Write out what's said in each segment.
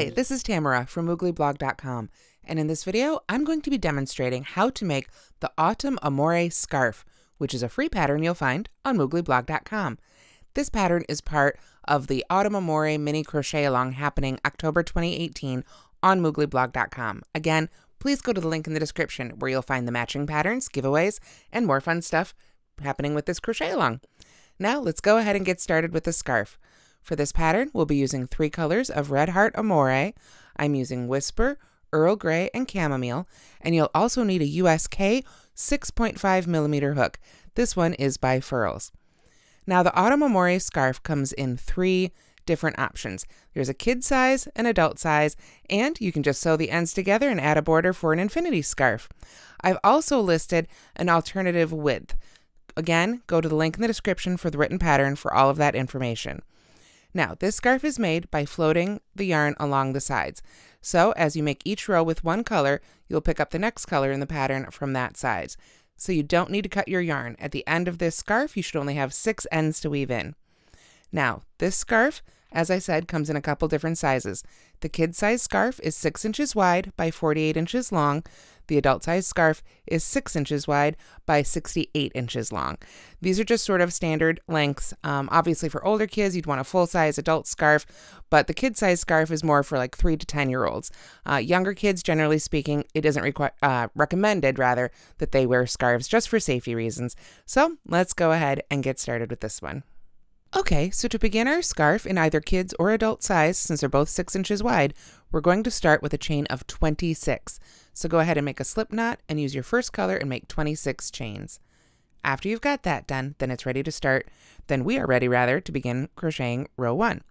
Hi, this is Tamara from mooglyblog.com, and in this video, I'm going to be demonstrating how to make the Autumn Amore scarf, which is a free pattern you'll find on mooglyblog.com. This pattern is part of the Autumn Amore mini crochet along happening October 2018 on mooglyblog.com. Again, please go to the link in the description where you'll find the matching patterns, giveaways, and more fun stuff happening with this crochet along. Now, let's go ahead and get started with the scarf. For this pattern, we'll be using 3 colors of Red Heart Amore. I'm using Whisper, Earl Grey, and Chamomile, and you'll also need a USK 6.5mm hook. This one is by Furls. Now, the Autumn Amore scarf comes in 3 different options. There's a kid size, an adult size, and you can just sew the ends together and add a border for an infinity scarf. I've also listed an alternative width. Again, go to the link in the description for the written pattern for all of that information. Now, this scarf is made by floating the yarn along the sides. So, as you make each row with one color, you'll pick up the next color in the pattern from that size. So you don't need to cut your yarn. At the end of this scarf, you should only have 6 ends to weave in. Now, this scarf, as I said, comes in a couple different sizes. The kid size scarf is 6 inches wide by 48 inches long. The adult size scarf is 6 inches wide by 68 inches long. These are just sort of standard lengths. Obviously for older kids, you'd want a full size adult scarf, but the kid size scarf is more for like 3 to 10-year-olds. Younger kids, generally speaking, it isn't recommended rather that they wear scarves just for safety reasons. So let's go ahead and get started with this one. Okay, so to begin our scarf in either kids or adult size, since they're both 6 inches wide, we're going to start with a chain of 26. So go ahead and make a slip knot and use your first color and make 26 chains. After you've got that done, then it's ready to start. Then we are ready rather to begin crocheting row 1.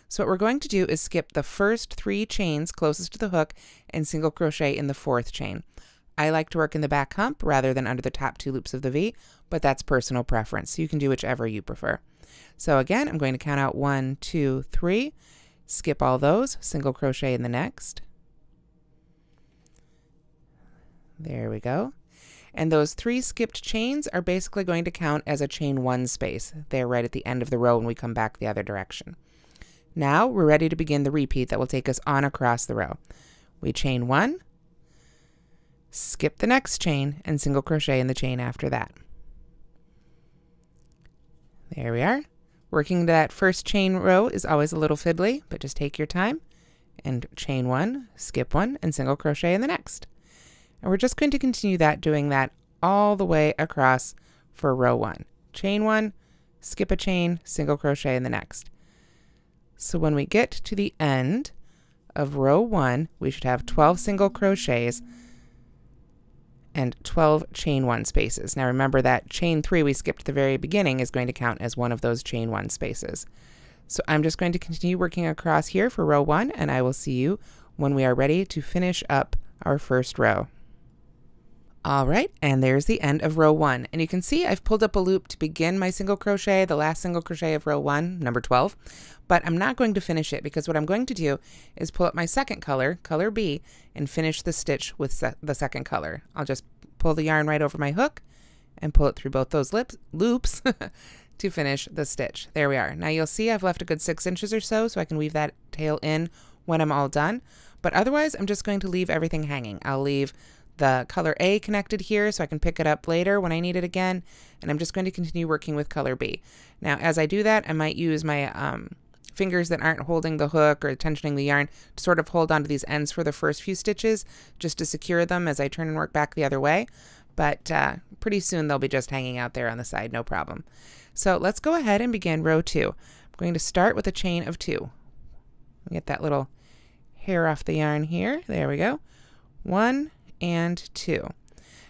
So what we're going to do is skip the first 3 chains closest to the hook and single crochet in the 4th chain. I like to work in the back hump rather than under the top 2 loops of the V, but that's personal preference. So you can do whichever you prefer. So again, I'm going to count out 1, 2, 3, skip all those, single crochet in the next. There we go. And those 3 skipped chains are basically going to count as a chain 1 space. They're right at the end of the row when we come back the other direction. Now we're ready to begin the repeat that will take us on across the row. We chain 1, skip the next chain, and single crochet in the chain after that. There we are. Working that first chain row is always a little fiddly, but just take your time and chain 1, skip 1, and single crochet in the next. And we're just going to continue that, doing that all the way across for row 1. Chain 1, skip a chain, single crochet in the next. So when we get to the end of row 1, we should have 12 single crochets and 12 chain 1 spaces. Now remember that chain 3 we skipped at the very beginning is going to count as one of those chain 1 spaces. So I'm just going to continue working across here for row 1, and I will see you when we are ready to finish up our first row. All right, and there's the end of row 1. And you can see I've pulled up a loop to begin my single crochet, the last single crochet of row 1, number 12. But I'm not going to finish it because what I'm going to do is pull up my second color, color B, and finish the stitch with the second color. I'll just pull the yarn right over my hook and pull it through both those loops to finish the stitch. There we are. Now you'll see I've left a good 6 inches or so I can weave that tail in when I'm all done. But otherwise, I'm just going to leave everything hanging. I'll leave the color A connected here so I can pick it up later when I need it again. And I'm just going to continue working with color B. Now, as I do that, I might use my fingers that aren't holding the hook or tensioning the yarn to sort of hold onto these ends for the first few stitches just to secure them as I turn and work back the other way. But pretty soon they'll be just hanging out there on the side, no problem. So let's go ahead and begin row 2. I'm going to start with a chain of 2. Get that little hair off the yarn here. There we go. 1 and 2.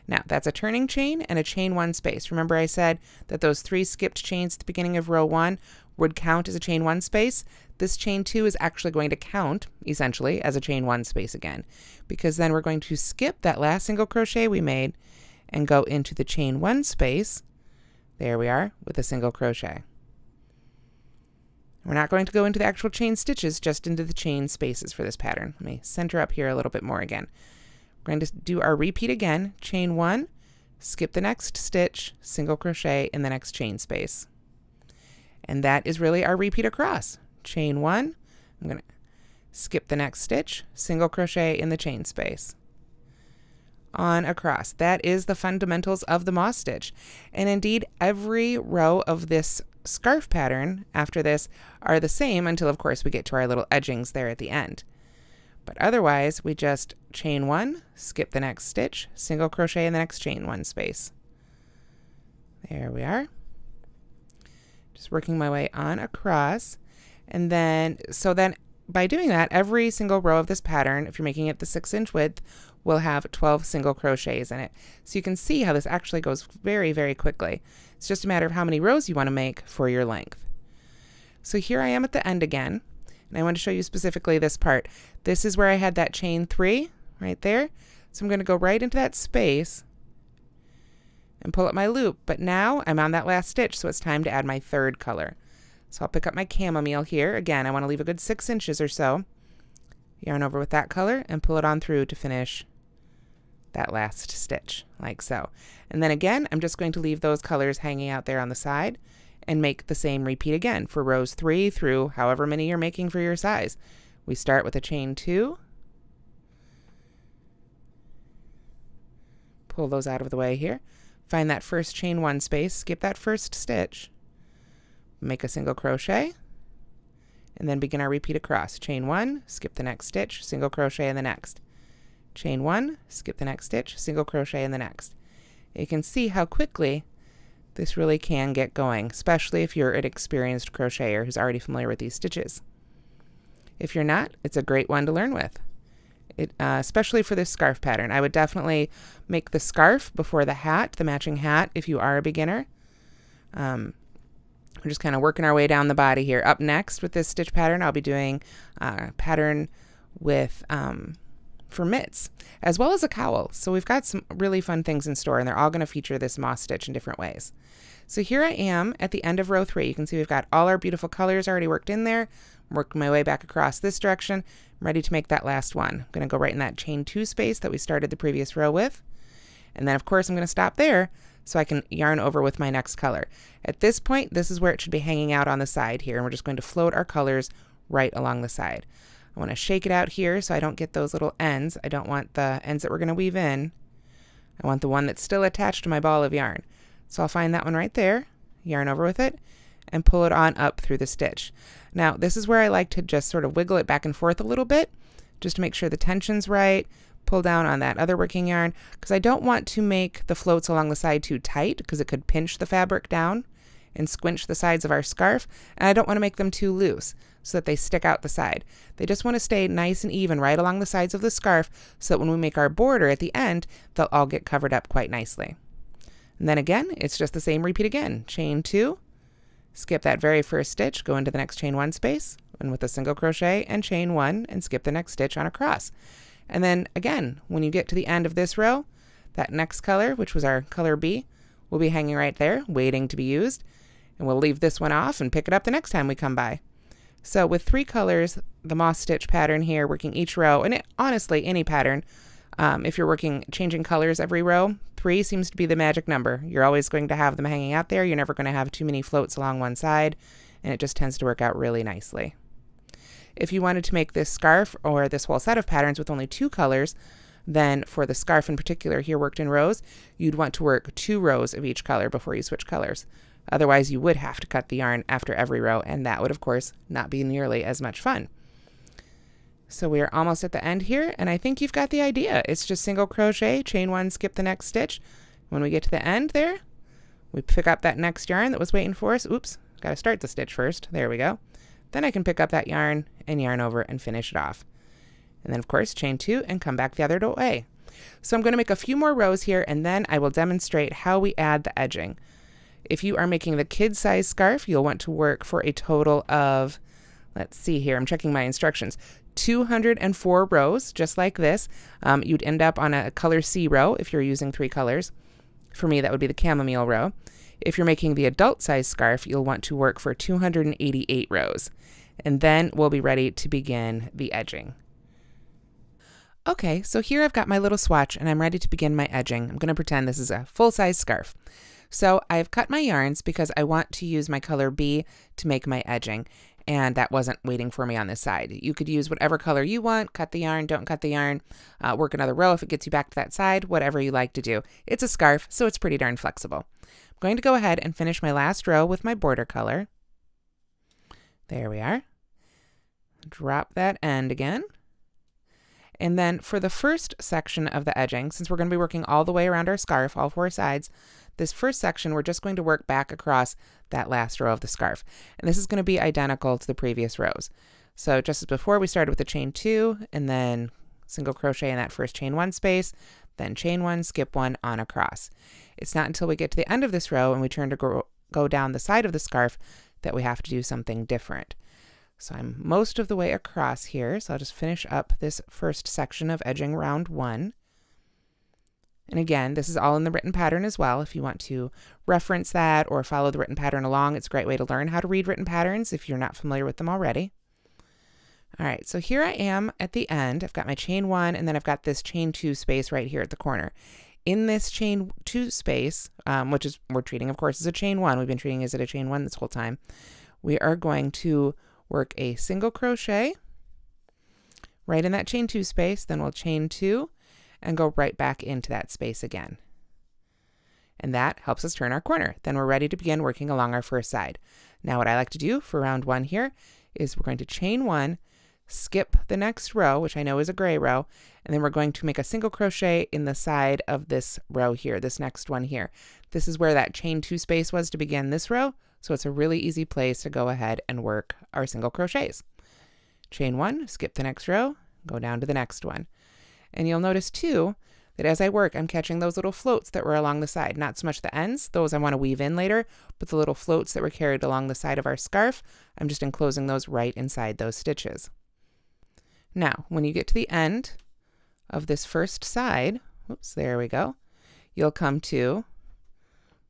Now that's a turning chain and a chain 1 space. Remember I said that those 3 skipped chains at the beginning of row 1 would count as a chain 1 space. This chain 2 is actually going to count essentially as a chain 1 space again, because then we're going to skip that last single crochet we made and go into the chain 1 space. There we are with a single crochet. We're not going to go into the actual chain stitches, just into the chain spaces for this pattern. Let me center up here a little bit more again. We're going to do our repeat again, chain 1, skip the next stitch, single crochet in the next chain space. And that is really our repeat across. Chain 1, I'm going to skip the next stitch, single crochet in the chain space. On across. That is the fundamentals of the moss stitch. And indeed, every row of this scarf pattern after this are the same until, of course, we get to our little edgings there at the end. But otherwise, we just chain one, skip the next stitch, single crochet in the next chain one space. There we are. Just working my way on across. And then, by doing that, every single row of this pattern, if you're making it the 6-inch width, will have 12 single crochets in it. So you can see how this actually goes very, very quickly. It's just a matter of how many rows you want to make for your length. So here I am at the end again, and I want to show you specifically this part. This is where I had that chain 3 right there. So I'm going to go right into that space and pull up my loop. But now I'm on that last stitch, so it's time to add my third color. So I'll pick up my chamomile here. Again, I want to leave a good 6 inches or so. Yarn over with that color and pull it on through to finish that last stitch, like so. And then again, I'm just going to leave those colors hanging out there on the side and make the same repeat again for rows 3 through however many you're making for your size. We start with a chain 2, pull those out of the way here, find that first chain 1 space, skip that first stitch, make a single crochet, and then begin our repeat across. Chain 1, skip the next stitch, single crochet in the next. Chain 1, skip the next stitch, single crochet in the next. You can see how quickly this really can get going, especially if you're an experienced crocheter who's already familiar with these stitches. If you're not, it's a great one to learn with. Especially for this scarf pattern. I would definitely make the scarf before the hat, the matching hat, if you are a beginner. We're just kind of working our way down the body here. Up next with this stitch pattern, I'll be doing a pattern with for mitts, as well as a cowl. So we've got some really fun things in store, and they're all going to feature this moss stitch in different ways. So here I am at the end of row 3. You can see we've got all our beautiful colors already worked in there. I'm working my way back across this direction. I'm ready to make that last one. I'm going to go right in that chain 2 space that we started the previous row with. And then, of course, I'm going to stop there so I can yarn over with my next color. At this point, this is where it should be hanging out on the side here, and we're just going to float our colors right along the side. I want to shake it out here so I don't get those little ends. I don't want the ends that we're going to weave in. I want the one that's still attached to my ball of yarn. So I'll find that one right there, yarn over with it, and pull it on up through the stitch. Now, this is where I like to just sort of wiggle it back and forth a little bit, just to make sure the tension's right. Pull down on that other working yarn, because I don't want to make the floats along the side too tight, because it could pinch the fabric down and squinch the sides of our scarf, and I don't want to make them too loose so that they stick out the side. They just want to stay nice and even right along the sides of the scarf so that when we make our border at the end, they'll all get covered up quite nicely. And then again, it's just the same repeat again. Chain 2, skip that very first stitch, go into the next chain 1 space, and with a single crochet and chain 1, and skip the next stitch on across. And then again, when you get to the end of this row, that next color, which was our color B, will be hanging right there, waiting to be used. And we'll leave this one off and pick it up the next time we come by. So with 3 colors, the moss stitch pattern here, working each row, and honestly, any pattern, if you're changing colors every row, 3 seems to be the magic number. You're always going to have them hanging out there. You're never going to have too many floats along one side, and it just tends to work out really nicely. If you wanted to make this scarf or this whole set of patterns with only 2 colors, then for the scarf in particular here worked in rows, you'd want to work 2 rows of each color before you switch colors. Otherwise, you would have to cut the yarn after every row, and that would, of course, not be nearly as much fun. So we are almost at the end here, and I think you've got the idea. It's just single crochet, chain 1, skip the next stitch. When we get to the end there, we pick up that next yarn that was waiting for us. Oops, got to start the stitch first. There we go. Then I can pick up that yarn and yarn over and finish it off. And then, of course, chain 2 and come back the other way. So I'm going to make a few more rows here, and then I will demonstrate how we add the edging. If you are making the kid size scarf, you'll want to work for a total of, let's see here, I'm checking my instructions, 204 rows, just like this. You'd end up on a color C row if you're using 3 colors. For me, that would be the chamomile row. If you're making the adult size scarf, you'll want to work for 288 rows. And then we'll be ready to begin the edging. Okay, so here I've got my little swatch and I'm ready to begin my edging. I'm going to pretend this is a full-size scarf. So I've cut my yarns because I want to use my color B to make my edging. and that wasn't waiting for me on this side. You could use whatever color you want, cut the yarn, don't cut the yarn, work another row if it gets you back to that side, whatever you like to do. It's a scarf, so it's pretty darn flexible. I'm going to go ahead and finish my last row with my border color. There we are. Drop that end again. And then for the first section of the edging, since we're going to be working all the way around our scarf, all 4 sides, this first section, we're just going to work back across that last row of the scarf. And this is going to be identical to the previous rows. So just as before, we started with a chain 2 and then single crochet in that first chain 1 space, then chain 1, skip 1 on across. It's not until we get to the end of this row and we turn to go down the side of the scarf that we have to do something different. So I'm most of the way across here, so I'll just finish up this first section of edging round 1. And again, this is all in the written pattern as well. If you want to reference that or follow the written pattern along, it's a great way to learn how to read written patterns if you're not familiar with them already. All right, so here I am at the end. I've got my chain 1, and then I've got this chain 2 space right here at the corner. In this chain 2 space, which is we're treating, of course, as a chain 1. We've been treating as a chain 1 this whole time. We are going to work a single crochet right in that chain 2 space, then we'll chain 2 and go right back into that space again. And that helps us turn our corner. Then we're ready to begin working along our first side. Now what I like to do for round 1 here is we're going to chain 1, skip the next row, which I know is a gray row, and then we're going to make a single crochet in the side of this row here, this next one here. This is where that chain 2 space was to begin this row. So it's a really easy place to go ahead and work our single crochets. Chain 1, skip the next row, go down to the next one. And you'll notice too that as I work, I'm catching those little floats that were along the side. Not so much the ends, those I want to weave in later, but the little floats that were carried along the side of our scarf, I'm just enclosing those right inside those stitches. Now, when you get to the end of this first side, oops, there we go, you'll come to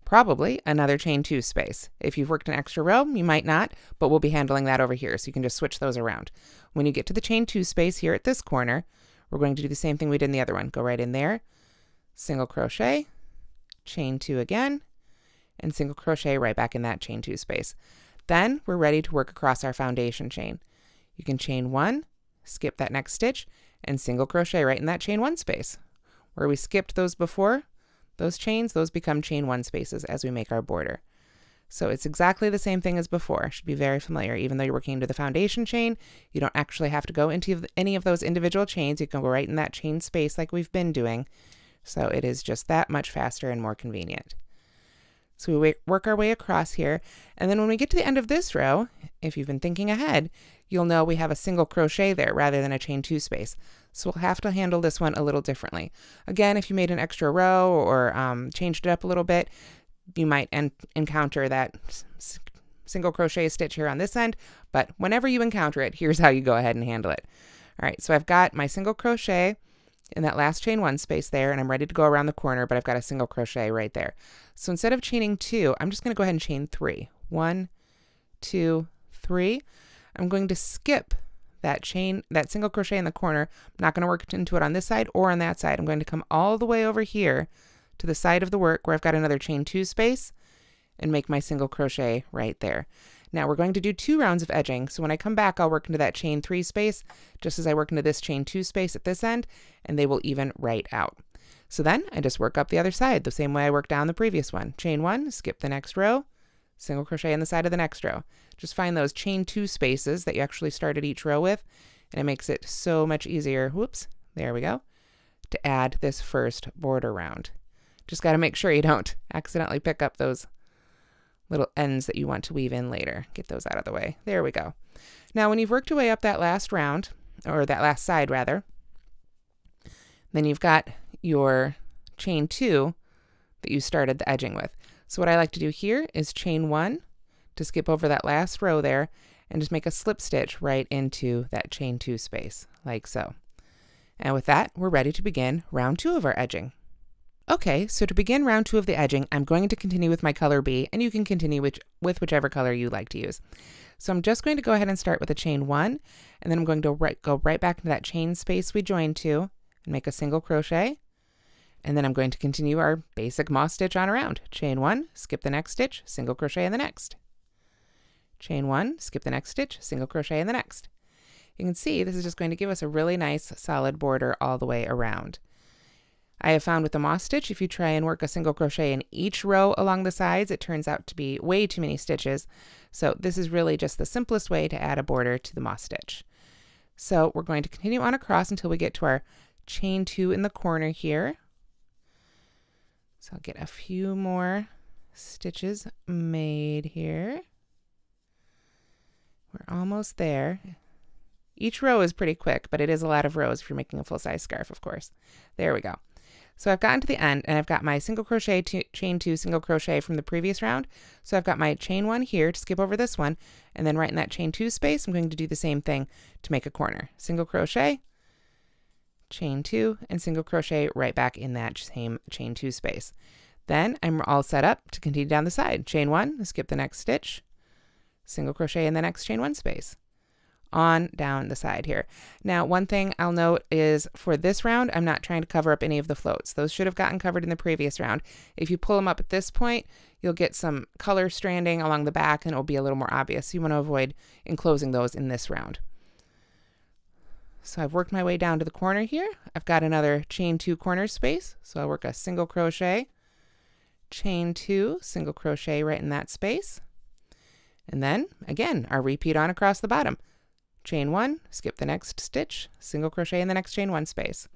probably another chain 2 space. If you've worked an extra row, you might not, but we'll be handling that over here, so you can just switch those around. When you get to the chain 2 space here at this corner, we're going to do the same thing we did in the other one. Go right in there, single crochet, chain 2 again, and single crochet right back in that chain 2 space. Then we're ready to work across our foundation chain. You can chain 1, skip that next stitch, and single crochet right in that chain 1 space. Where we skipped those before, those chains, those become chain 1 spaces as we make our border. So it's exactly the same thing as before. Should be very familiar. Even though you're working into the foundation chain, you don't actually have to go into any of those individual chains. You can go right in that chain space like we've been doing. So it is just that much faster and more convenient. So we work our way across here. And then when we get to the end of this row, if you've been thinking ahead, you'll know we have a single crochet there rather than a chain 2 space. So we'll have to handle this one a little differently. Again, if you made an extra row or changed it up a little bit, you might encounter that single crochet stitch here on this end, but whenever you encounter it, here's how you go ahead and handle it. All right, so I've got my single crochet in that last chain 1 space there, and I'm ready to go around the corner, but I've got a single crochet right there. So instead of chaining 2, I'm just going to go ahead and chain 3. 1, 2, 3. I'm going to skip that chain, that single crochet in the corner. I'm not going to work into it on this side or on that side. I'm going to come all the way over here to the side of the work where I've got another chain 2 space and make my single crochet right there. Now we're going to do 2 rounds of edging. So when I come back, I'll work into that chain 3 space just as I work into this chain 2 space at this end, and they will even right out. So then I just work up the other side the same way I worked down the previous one. Chain 1, skip the next row, single crochet in the side of the next row. Just find those chain 2 spaces that you actually started each row with, and it makes it so much easier, whoops, there we go, to add this first border round. Just got to make sure you don't accidentally pick up those little ends that you want to weave in later. Get those out of the way. There we go. Now when you've worked your way up that last round, or that last side rather, then you've got your chain 2 that you started the edging with. So what I like to do here is chain 1 to skip over that last row there and just make a slip stitch right into that chain 2 space, like so. And with that, we're ready to begin round 2 of our edging. Okay, so to begin round 2 of the edging, I'm going to continue with my color B, and you can continue with whichever color you like to use. So I'm just going to go ahead and start with a chain 1, and then I'm going to go right back into that chain space we joined to and make a single crochet. And then I'm going to continue our basic moss stitch on around. Chain 1, skip the next stitch, single crochet in the next. chain 1, skip the next stitch, single crochet in the next. You can see this is just going to give us a really nice solid border all the way around. I have found with the moss stitch, if you try and work a single crochet in each row along the sides, it turns out to be way too many stitches. So this is really just the simplest way to add a border to the moss stitch. So we're going to continue on across until we get to our chain 2 in the corner here. So I'll get a few more stitches made here. We're almost there. Each row is pretty quick, but it is a lot of rows if you're making a full-size scarf, of course. There we go. So I've gotten to the end, and I've got my single crochet, chain 2, single crochet from the previous round. So I've got my chain 1 here to skip over this one, and then right in that chain 2 space, I'm going to do the same thing to make a corner. Single crochet, chain 2, and single crochet right back in that same chain 2 space. Then I'm all set up to continue down the side. Chain 1, skip the next stitch, single crochet in the next chain 1 space. On down the side here. Now, one thing I'll note is for this round, I'm not trying to cover up any of the floats. Those should have gotten covered in the previous round. If you pull them up at this point, you'll get some color stranding along the back and it'll be a little more obvious. So you want to avoid enclosing those in this round. So I've worked my way down to the corner here. I've got another chain 2 corner space. So I'll work a single crochet, chain 2, single crochet right in that space. And then again, our repeat on across the bottom. Chain 1, skip the next stitch, single crochet in the next chain 1 space.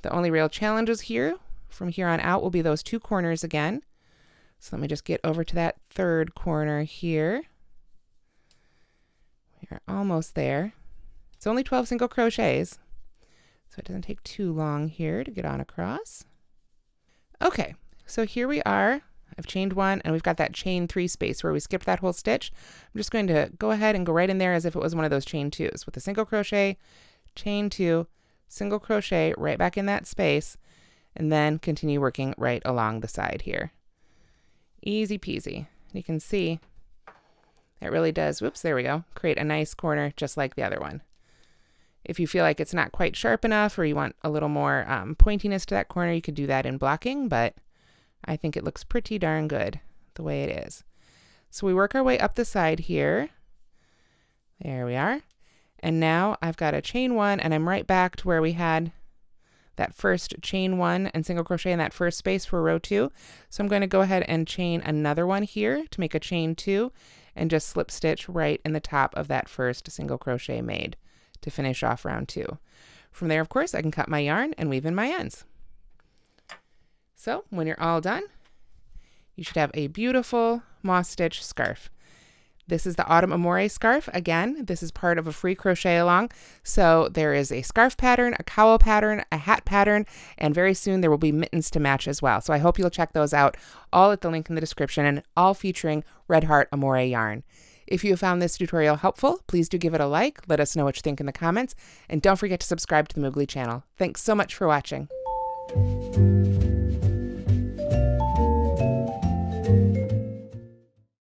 The only real challenges here, from here on out, will be those 2 corners again. So let me just get over to that 3rd corner here. We're almost there. It's only 12 single crochets, so it doesn't take too long here to get on across. Okay, so here we are. I've chained 1 and we've got that chain 3 space where we skipped that whole stitch. I'm just going to go ahead and go right in there as if it was one of those chain 2s with a single crochet, chain 2, single crochet right back in that space, and then continue working right along the side here. Easy peasy. You can see it really does, whoops, there we go, create a nice corner just like the other one. If you feel like it's not quite sharp enough or you want a little more pointiness to that corner, you could do that in blocking, but I think it looks pretty darn good the way it is. So we work our way up the side here. There we are. And now I've got a chain 1 and I'm right back to where we had that first chain 1 and single crochet in that first space for row 2. So I'm going to go ahead and chain another one here to make a chain 2 and just slip stitch right in the top of that first single crochet made to finish off round 2. From there, of course, I can cut my yarn and weave in my ends. So when you're all done, you should have a beautiful moss stitch scarf. This is the Autumn Amore scarf. Again, this is part of a free crochet along. So there is a scarf pattern, a cowl pattern, a hat pattern, and very soon there will be mittens to match as well. So I hope you'll check those out, all at the link in the description and all featuring Red Heart Amore yarn. If you found this tutorial helpful, please do give it a like, let us know what you think in the comments, and don't forget to subscribe to the Moogly channel. Thanks so much for watching.